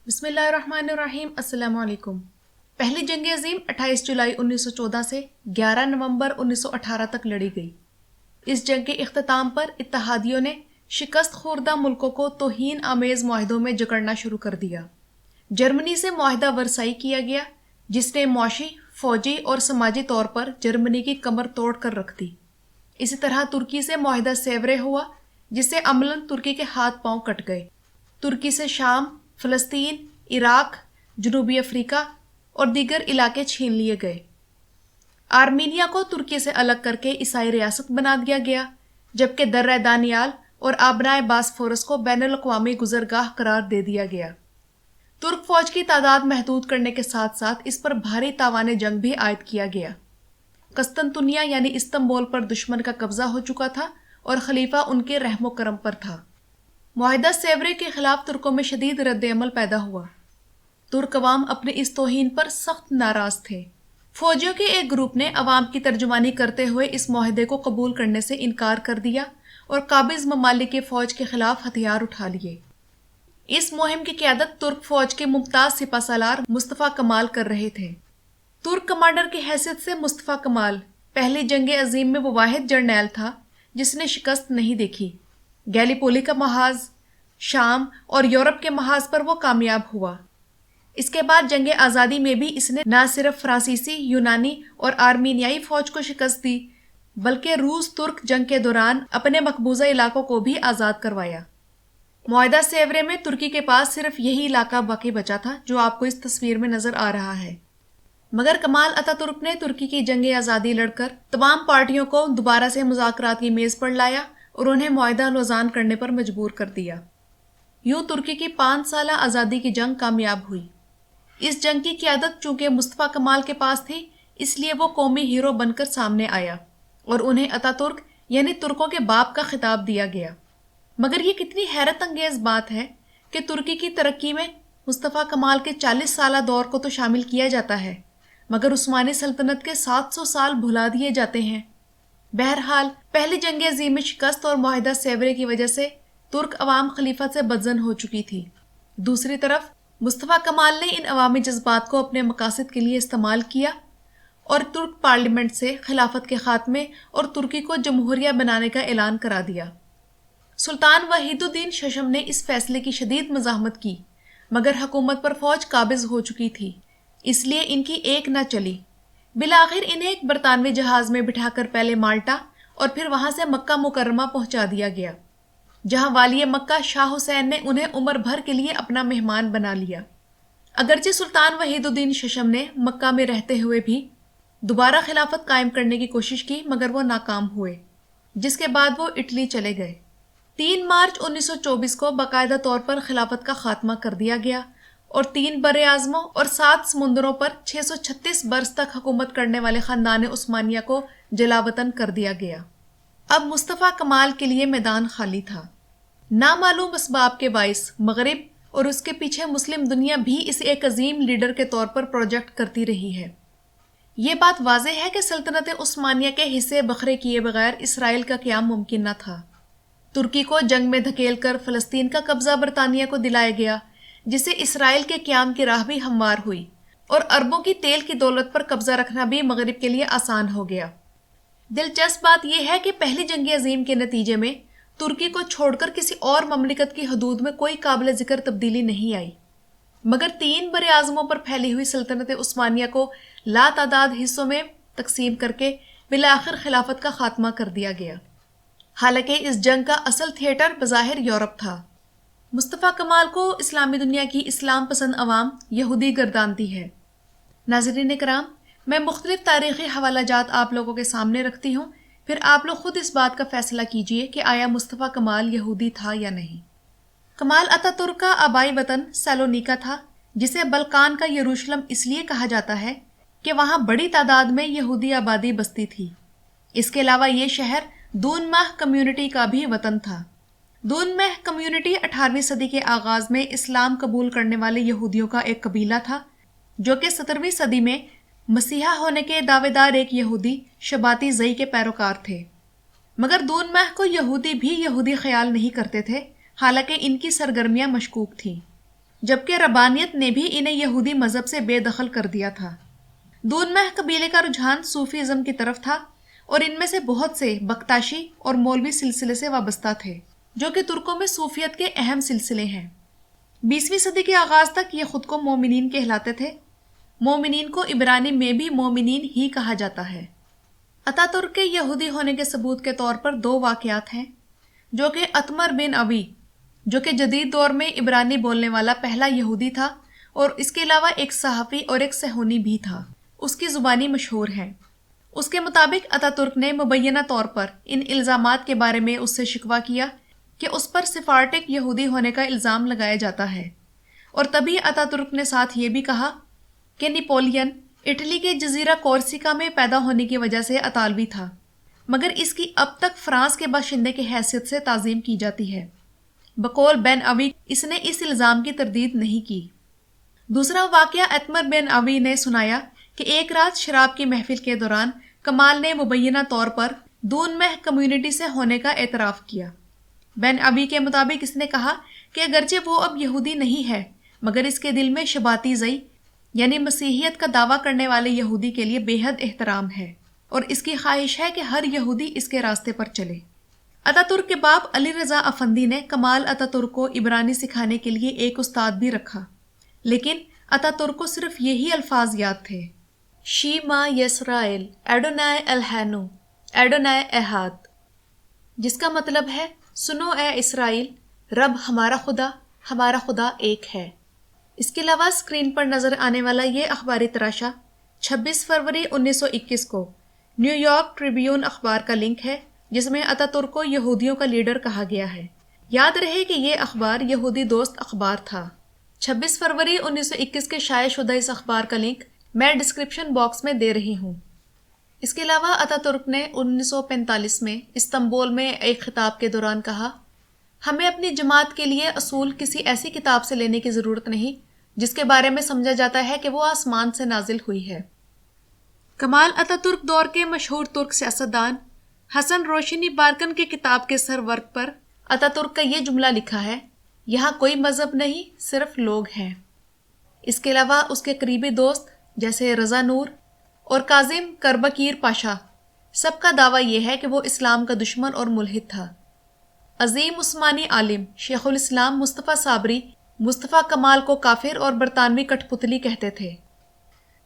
بسم اللہ الرحمن الرحیم۔ السلام علیکم۔ پہلی جنگ عظیم 28 جولائی 1914 سے 11 نومبر 1918 تک لڑی گئی۔ اس جنگ کے اختتام پر اتحادیوں نے شکست خوردہ ملکوں کو توہین آمیز معاہدوں میں جکڑنا شروع کر دیا۔ جرمنی سے معاہدہ ورسائی کیا گیا، جس نے معاشی، فوجی اور سماجی طور پر جرمنی کی کمر توڑ کر رکھ دی۔ اسی طرح ترکی سے معاہدہ سیورے ہوا، جس سے عملاً ترکی کے ہاتھ پاؤں کٹ گئے۔ ترکی سے شام، فلسطین، عراق، جنوبی افریقہ اور دیگر علاقے چھین لیے گئے۔ آرمینیا کو ترکی سے الگ کر کے عیسائی ریاست بنا دیا گیا، جبکہ درہ دانیال اور آبنائے باسفورس کو بین الاقوامی گزرگاہ قرار دے دیا گیا۔ ترک فوج کی تعداد محدود کرنے کے ساتھ ساتھ اس پر بھاری تاوان جنگ بھی عائد کیا گیا۔ قسطنطنیہ یعنی استنبول پر دشمن کا قبضہ ہو چکا تھا اور خلیفہ ان کے رحم و کرم پر تھا۔ معاہدہ سیورے کے خلاف ترکوں میں شدید رد عمل پیدا ہوا۔ ترک عوام اپنے اس توہین پر سخت ناراض تھے۔ فوجیوں کے ایک گروپ نے عوام کی ترجمانی کرتے ہوئے اس معاہدے کو قبول کرنے سے انکار کر دیا اور قابض ممالک کی فوج کے خلاف ہتھیار اٹھا لیے۔ اس مہم کی قیادت ترک فوج کے ممتاز سپہ سالار مصطفیٰ کمال کر رہے تھے۔ ترک کمانڈر کی حیثیت سے مصطفیٰ کمال پہلی جنگ عظیم میں وہ واحد جرنیل تھا جس نے شکست نہیں دیکھی۔ گیلی پولی کا محاذ، شام اور یورپ کے محاذ پر وہ کامیاب ہوا۔ اس کے بعد جنگ آزادی میں بھی اس نے نہ صرف فرانسیسی، یونانی اور آرمینیائی فوج کو شکست دی، بلکہ روس ترک جنگ کے دوران اپنے مقبوضہ علاقوں کو بھی آزاد کروایا۔ معاہدہ سیورے میں ترکی کے پاس صرف یہی علاقہ باقی بچا تھا جو آپ کو اس تصویر میں نظر آ رہا ہے۔ مگر کمال اتا ترک نے ترکی کی جنگ آزادی لڑ کر تمام پارٹیوں کو دوبارہ سے مذاکرات کی میز پر لایا اور انہیں معاہدہ لوزان کرنے پر مجبور کر دیا۔ یوں ترکی کی 5 سالہ آزادی کی جنگ کامیاب ہوئی۔ اس جنگ کی قیادت چونکہ مصطفیٰ کمال کے پاس تھی، اس لیے وہ قومی ہیرو بن کر سامنے آیا اور انہیں اتا ترک یعنی ترکوں کے باپ کا خطاب دیا گیا۔ مگر یہ کتنی حیرت انگیز بات ہے کہ ترکی کی ترقی میں مصطفیٰ کمال کے 40 سالہ دور کو تو شامل کیا جاتا ہے، مگر عثمانی سلطنت کے 700 سال بھلا دیے جاتے ہیں۔ بہرحال پہلی جنگ عظیم میں شکست اور معاہدہ سیورے کی وجہ سے ترک عوام خلیفہ سے بدظن ہو چکی تھی۔ دوسری طرف مصطفیٰ کمال نے ان عوامی جذبات کو اپنے مقاصد کے لیے استعمال کیا اور ترک پارلیمنٹ سے خلافت کے خاتمے اور ترکی کو جمہوریہ بنانے کا اعلان کرا دیا۔ سلطان وحید الدین ششم نے اس فیصلے کی شدید مزاحمت کی، مگر حکومت پر فوج قابض ہو چکی تھی، اس لیے ان کی ایک نہ چلی۔ بالآخر انہیں ایک برطانوی جہاز میں بٹھا کر پہلے مالٹا اور پھر وہاں سے مکہ مکرمہ پہنچا دیا گیا، جہاں والی مکہ شاہ حسین نے انہیں عمر بھر کے لیے اپنا مہمان بنا لیا۔ اگرچہ سلطان وحید الدین ششم نے مکہ میں رہتے ہوئے بھی دوبارہ خلافت قائم کرنے کی کوشش کی، مگر وہ ناکام ہوئے، جس کے بعد وہ اٹلی چلے گئے۔ 3 مارچ 1924 کو باقاعدہ طور پر خلافت کا خاتمہ کر دیا گیا اور 3 براعظموں اور 7 سمندروں پر 636 برس تک حکومت کرنے والے خاندان عثمانیہ کو جلاوطن کر دیا گیا۔ اب مصطفیٰ کمال کے لیے میدان خالی تھا۔ نامعلوم اسباب کے باعث مغرب اور اس کے پیچھے مسلم دنیا بھی اسے ایک عظیم لیڈر کے طور پر پروجیکٹ کرتی رہی ہے۔ یہ بات واضح ہے کہ سلطنت عثمانیہ کے حصے بکھرے کیے بغیر اسرائیل کا قیام ممکن نہ تھا۔ ترکی کو جنگ میں دھکیل کر فلسطین کا قبضہ برطانیہ کو دلایا گیا، جس سے اسرائیل کے قیام کی راہ بھی ہموار ہوئی اور عربوں کی تیل کی دولت پر قبضہ رکھنا بھی مغرب کے لیے آسان ہو گیا۔ دلچسپ بات یہ ہے کہ پہلی جنگ عظیم کے نتیجے میں ترکی کو چھوڑ کر کسی اور مملکت کی حدود میں کوئی قابل ذکر تبدیلی نہیں آئی، مگر 3 براعظموں پر پھیلی ہوئی سلطنت عثمانیہ کو لاتعداد حصوں میں تقسیم کر کے بالآخر خلافت کا خاتمہ کر دیا گیا۔ حالانکہ اس جنگ کا اصل تھیٹر بظاہر یورپ تھا۔ مصطفیٰ کمال کو اسلامی دنیا کی اسلام پسند عوام یہودی گردانتی ہے۔ ناظرین کرام، میں مختلف تاریخی حوالہ جات آپ لوگوں کے سامنے رکھتی ہوں، پھر آپ لوگ خود اس بات کا فیصلہ کیجئے کہ آیا مصطفیٰ کمال یہودی تھا یا نہیں۔ کمال اتا ترک کا آبائی وطن سیلونیکا تھا، جسے بلقان کا یروشلم اس لیے کہا جاتا ہے کہ وہاں بڑی تعداد میں یہودی آبادی بستی تھی۔ اس کے علاوہ یہ شہر دون ماہ کمیونٹی کا بھی وطن تھا۔ دون ماہ کمیونٹی 18ویں صدی کے آغاز میں اسلام قبول کرنے والے یہودیوں کا ایک قبیلہ تھا، جو کہ 17ویں صدی میں مسیحا ہونے کے دعوے دار ایک یہودی شباتی زئی کے پیروکار تھے۔ مگر دون ماہ کو یہودی بھی یہودی خیال نہیں کرتے تھے، حالانکہ ان کی سرگرمیاں مشکوک تھیں۔ جبکہ ربانیت نے بھی انہیں یہودی مذہب سے بے دخل کر دیا تھا۔ دون مہ قبیلے کا رجحان صوفی ازم کی طرف تھا اور ان میں سے بہت سے بختاشی اور مولوی سلسلے سے وابستہ تھے، جو کہ ترکوں میں صوفیت کے اہم سلسلے ہیں۔ 20ویں صدی کے آغاز تک یہ خود کو مومنین کہلاتے تھے۔ مومنین کو عبرانی میں بھی مومنین ہی کہا جاتا ہے۔ اتاترک کے یہودی ہونے کے ثبوت کے طور پر 2 واقعات ہیں، جو کہ اتمر بن اوی، جو کہ جدید دور میں عبرانی بولنے والا پہلا یہودی تھا، اور اس کے علاوہ ایک صحافی اور ایک صہیونی بھی تھا، اس کی زبانی مشہور ہیں۔ اس کے مطابق اتاترک نے مبینہ طور پر ان الزامات کے بارے میں اس سے شکوہ کیا کہ اس پر سفارٹک یہودی ہونے کا الزام لگایا جاتا ہے، اور تبھی اتاترک نے ساتھ یہ بھی کہا کہ نپولین اٹلی کے جزیرہ کورسیکا میں پیدا ہونے کی وجہ سے اطالوی تھا، مگر اس کی اب تک فرانس کے باشندے کی حیثیت سے تعظیم کی جاتی ہے۔ بقول بن اوی اس نے اس الزام کی تردید نہیں کی۔ دوسرا واقعہ اتمر بن اوی نے سنایا کہ ایک رات شراب کی محفل کے دوران کمال نے مبینہ طور پر دون مہ کمیونٹی سے ہونے کا اعتراف کیا۔ بن اوی کے مطابق اس نے کہا کہ اگرچہ وہ اب یہودی نہیں ہے، مگر اس کے دل میں شباتی زئی یعنی مسیحیت کا دعویٰ کرنے والے یہودی کے لیے بے حد احترام ہے، اور اس کی خواہش ہے کہ ہر یہودی اس کے راستے پر چلے۔ اتاترک کے باپ علی رضا افندی نے کمال اتاترک کو عبرانی سکھانے کے لیے ایک استاد بھی رکھا، لیکن اتاترک کو صرف یہی الفاظ یاد تھے: شیما یسرائیل ایڈونائے الہینو ایڈونائے احاد، جس کا مطلب ہے سنو اے اسرائیل، رب ہمارا خدا ایک ہے۔ اس کے علاوہ اسکرین پر نظر آنے والا یہ اخباری تراشا 26 فروری 1921 کو نیو یارک ٹریبیون اخبار کا لنک ہے، جس میں اتاترک کو یہودیوں کا لیڈر کہا گیا ہے۔ یاد رہے کہ یہ اخبار یہودی دوست اخبار تھا۔ 26 فروری 1921 کے شائع شدہ اس اخبار کا لنک میں ڈسکرپشن باکس میں دے رہی ہوں۔ اس کے علاوہ اتاترک نے 1945 میں استنبول میں ایک خطاب کے دوران کہا، ہمیں اپنی جماعت کے لیے اصول کسی ایسی کتاب سے لینے کی ضرورت نہیں جس کے بارے میں سمجھا جاتا ہے کہ وہ آسمان سے نازل ہوئی ہے۔ کمال اتاترک دور کے مشہور ترک سیاستدان حسن روشنی بارکن کے کتاب کے سر ورق پر اتاترک کا یہ جملہ لکھا ہے: یہاں کوئی مذہب نہیں، صرف لوگ ہیں۔ اس کے علاوہ اس کے قریبی دوست جیسے رضا نور اور کاظم کربکیر پاشا، سب کا دعویٰ یہ ہے کہ وہ اسلام کا دشمن اور ملحد تھا۔ عظیم عثمانی عالم شیخ الاسلام مصطفیٰ صابری مصطفیٰ کمال کو کافر اور برطانوی کٹھ پتلی کہتے تھے۔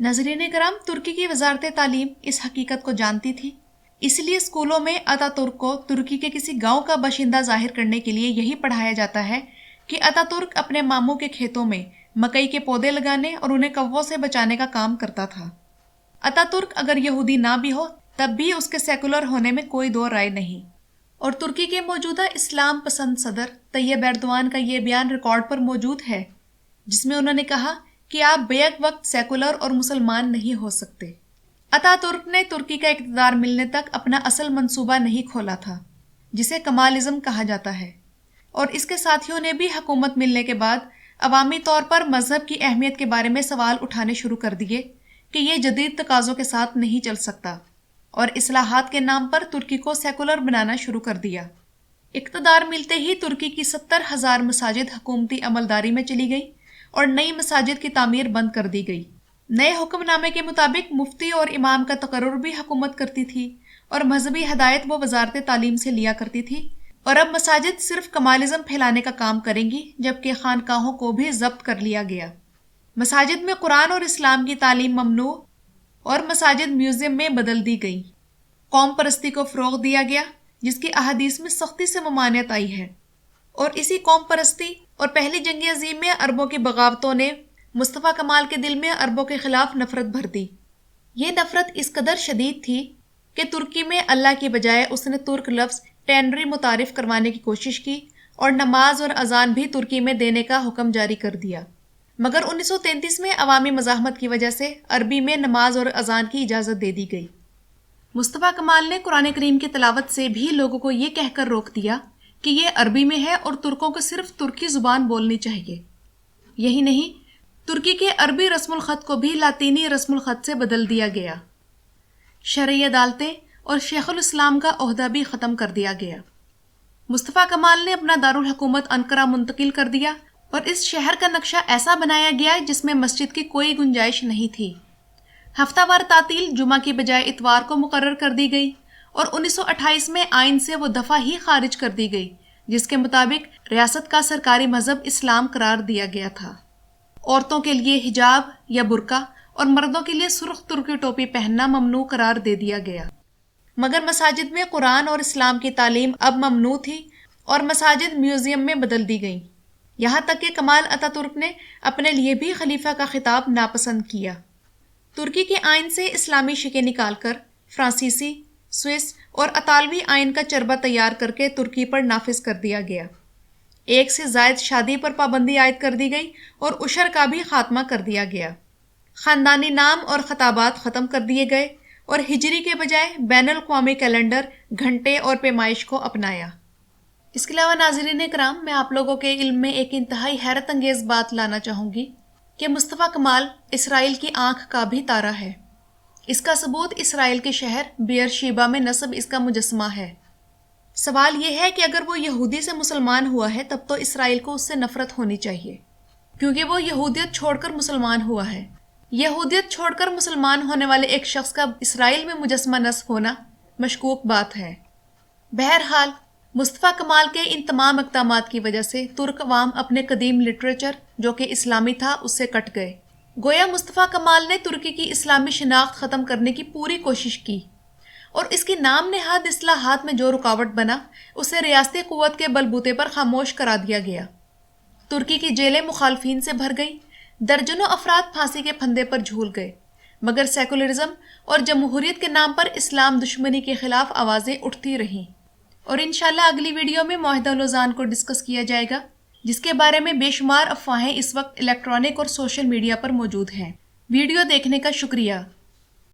ناظرین کرام، ترکی کی وزارت تعلیم اس حقیقت کو جانتی تھی، اس لیے اسکولوں میں اتاترک کو ترکی کے کسی گاؤں کا باشندہ ظاہر کرنے کے لیے یہی پڑھایا جاتا ہے کہ اتاترک اپنے ماموں کے کھیتوں میں مکئی کے پودے لگانے اور انہیں کووں سے بچانے کا کام کرتا تھا۔ اتاترک اگر یہودی نہ بھی ہو تب بھی اس کے سیکولر ہونے میں کوئی دو رائے نہیں، اور ترکی کے موجودہ اسلام پسند صدر طیب ایردوان کا یہ بیان ریکارڈ پر موجود ہے، جس میں انہوں نے کہا کہ آپ بیک وقت سیکولر اور مسلمان نہیں ہو سکتے۔ اتاترک نے ترکی کا اقتدار ملنے تک اپنا اصل منصوبہ نہیں کھولا تھا، جسے کمالزم کہا جاتا ہے، اور اس کے ساتھیوں نے بھی حکومت ملنے کے بعد عوامی طور پر مذہب کی اہمیت کے بارے میں سوال اٹھانے شروع کر دیے کہ یہ جدید تقاضوں کے ساتھ نہیں چل سکتا، اور اصلاحات کے نام پر ترکی کو سیکولر بنانا شروع کر دیا۔ اقتدار ملتے ہی ترکی کی 70,000 مساجد حکومتی عملداری میں چلی گئی اور نئی مساجد کی تعمیر بند کر دی گئی۔ نئے حکم نامے کے مطابق مفتی اور امام کا تقرر بھی حکومت کرتی تھی، اور مذہبی ہدایت وہ وزارت تعلیم سے لیا کرتی تھی، اور اب مساجد صرف کمالزم پھیلانے کا کام کریں گی، جبکہ خانقاہوں کو بھی ضبط کر لیا گیا۔ مساجد میں قرآن اور اسلام کی تعلیم ممنوع اور مساجد میوزیم میں بدل دی گئی۔ قوم پرستی کو فروغ دیا گیا، جس کی احادیث میں سختی سے ممانعت آئی ہے، اور اسی قوم پرستی اور پہلی جنگ عظیم میں عربوں کی بغاوتوں نے مصطفیٰ کمال کے دل میں عربوں کے خلاف نفرت بھر دی۔ یہ نفرت اس قدر شدید تھی کہ ترکی میں اللہ کی بجائے اس نے ترک لفظ ٹینری متعارف کروانے کی کوشش کی اور نماز اور اذان بھی ترکی میں دینے کا حکم جاری کر دیا، مگر 1933 میں عوامی مزاحمت کی وجہ سے عربی میں نماز اور اذان کی اجازت دے دی گئی۔ مصطفیٰ کمال نے قرآن کریم کی تلاوت سے بھی لوگوں کو یہ کہہ کر روک دیا کہ یہ عربی میں ہے اور ترکوں کو صرف ترکی زبان بولنی چاہیے۔ یہی نہیں، ترکی کے عربی رسم الخط کو بھی لاطینی رسم الخط سے بدل دیا گیا۔ شرعی عدالتیں اور شیخ الاسلام کا عہدہ بھی ختم کر دیا گیا۔ مصطفیٰ کمال نے اپنا دارالحکومت انقرہ منتقل کر دیا اور اس شہر کا نقشہ ایسا بنایا گیا جس میں مسجد کی کوئی گنجائش نہیں تھی۔ ہفتہ وار تعطیل جمعہ کی بجائے اتوار کو مقرر کر دی گئی اور 1928 میں آئین سے وہ دفعہ ہی خارج کر دی گئی جس کے مطابق ریاست کا سرکاری مذہب اسلام قرار دیا گیا تھا۔ عورتوں کے لیے حجاب یا برقع اور مردوں کے لیے سرخ ترکی ٹوپی پہننا ممنوع قرار دے دیا گیا، مگر مساجد میں قرآن اور اسلام کی تعلیم اب ممنوع تھی اور مساجد میوزیم میں بدل دی گئیں، یہاں تک کہ کمال اتا ترک نے اپنے لیے بھی خلیفہ کا خطاب ناپسند کیا۔ ترکی کے آئین سے اسلامی شکیں نکال کر فرانسیسی، سوئس اور اطالوی آئین کا چربہ تیار کر کے ترکی پر نافذ کر دیا گیا۔ ایک سے زائد شادی پر پابندی عائد کر دی گئی اور عشر کا بھی خاتمہ کر دیا گیا۔ خاندانی نام اور خطابات ختم کر دیے گئے اور ہجری کے بجائے بین الاقوامی کیلنڈر، گھنٹے اور پیمائش کو اپنایا۔ اس کے علاوہ ناظرین کرام، میں آپ لوگوں کے علم میں ایک انتہائی حیرت انگیز بات لانا چاہوں گی کہ مصطفیٰ کمال اسرائیل کی آنکھ کا بھی تارا ہے۔ اس کا ثبوت اسرائیل کے شہر بیئر شیبا میں نصب اس کا مجسمہ ہے۔ سوال یہ ہے کہ اگر وہ یہودی سے مسلمان ہوا ہے تب تو اسرائیل کو اس سے نفرت ہونی چاہیے، کیونکہ وہ یہودیت چھوڑ کر مسلمان ہوا ہے۔ یہودیت چھوڑ کر مسلمان ہونے والے ایک شخص کا اسرائیل میں مجسمہ نصب ہونا مشکوک بات ہے۔ بہرحال مصطفیٰ کمال کے ان تمام اقدامات کی وجہ سے ترک عوام اپنے قدیم لٹریچر جو کہ اسلامی تھا اس سے کٹ گئے۔ گویا مصطفیٰ کمال نے ترکی کی اسلامی شناخت ختم کرنے کی پوری کوشش کی اور اس کی نام نہاد اصلاحات میں جو رکاوٹ بنا اسے ریاستی قوت کے بلبوتے پر خاموش کرا دیا گیا۔ ترکی کی جیلیں مخالفین سے بھر گئی، درجنوں افراد پھانسی کے پھندے پر جھول گئے، مگر سیکولرزم اور جمہوریت کے نام پر اسلام دشمنی کے خلاف آوازیں اٹھتی رہیں۔ اور انشاءاللہ اگلی ویڈیو میں معاہدہ لوزان کو ڈسکس کیا جائے گا، جس کے بارے میں بے شمار افواہیں اس وقت الیکٹرانک اور سوشل میڈیا پر موجود ہیں۔ ویڈیو دیکھنے کا شکریہ۔